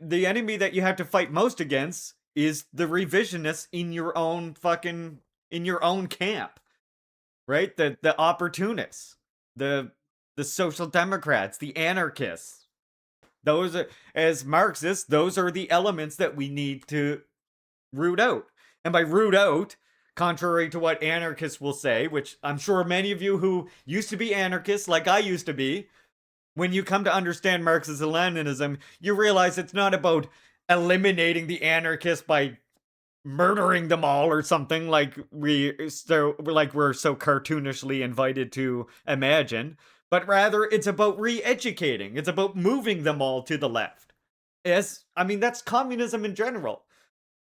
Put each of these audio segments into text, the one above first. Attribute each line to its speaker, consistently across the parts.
Speaker 1: the enemy that you have to fight most against is the revisionists in your own fucking in your own camp, right? The opportunists, the the social democrats, the anarchists. Those are, as Marxists, those are the elements that we need to root out. And by root out, contrary to what anarchists will say, which I'm sure many of you who used to be anarchists, like I used to be, when you come to understand Marxism and Leninism, you realize it's not about eliminating the anarchists by murdering them all or something like we're so cartoonishly invited to imagine, but rather it's about re-educating. It's about moving them all to the left. Yes, I mean that's communism in general.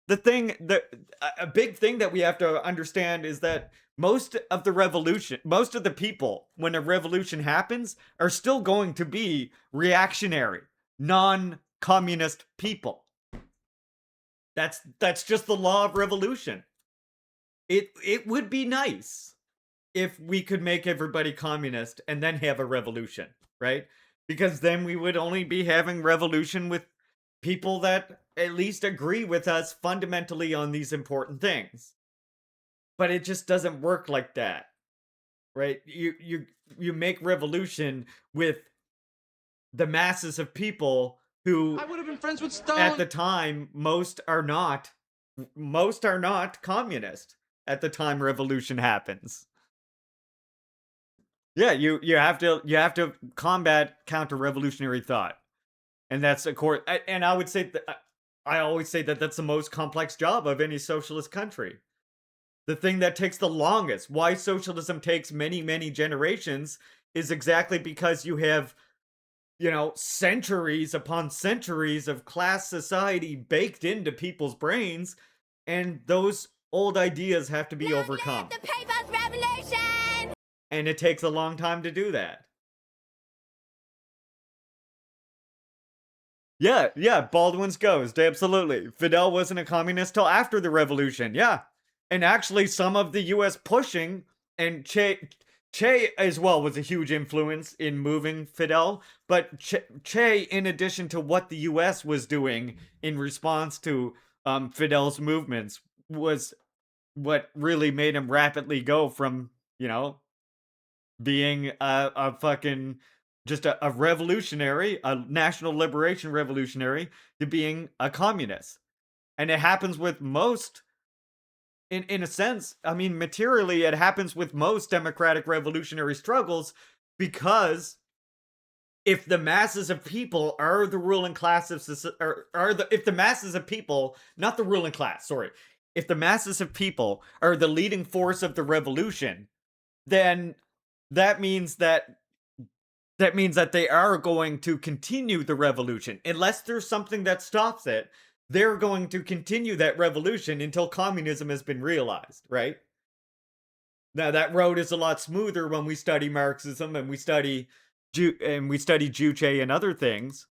Speaker 1: A big thing that we have to understand is that most of the people, when a revolution happens, are still going to be reactionary, non-communist people. That's just the law of revolution. It would be nice if we could make everybody communist and then have a revolution, right? Because then we would only be having revolution with people that at least agree with us fundamentally on these important things. But it just doesn't work like that, right? You make revolution with the masses of people who
Speaker 2: I would have been friends with
Speaker 1: at the
Speaker 2: Stalin.
Speaker 1: time most are not communist at the time revolution happens. Yeah, you have to combat counter-revolutionary thought. And that's of course, and I would say that I always say that that's the most complex job of any socialist country. The thing that takes the longest, why socialism takes many, many generations, is exactly because you have, centuries upon centuries of class society baked into people's brains, and those old ideas have to be overcome.
Speaker 3: The People's Revolution!
Speaker 1: And it takes a long time to do that. Yeah, Baldwin's Ghost, absolutely. Fidel wasn't a communist till after the revolution, yeah. And actually, some of the US pushing, and Che as well was a huge influence in moving Fidel, but Che, in addition to what the US was doing in response to Fidel's movements, was what really made him rapidly go from, being a fucking just a revolutionary, a national liberation revolutionary, to being a communist. And it happens with most, in a sense, I mean, materially, it happens with most democratic revolutionary struggles, because if the masses of people are the ruling class of if the masses of people, not the ruling class, sorry, if the masses of people are the leading force of the revolution, then that means that they are going to continue the revolution. Unless there's something that stops it, they're going to continue that revolution until communism has been realized, right? Now that road is a lot smoother when we study Marxism and we study Juche and other things.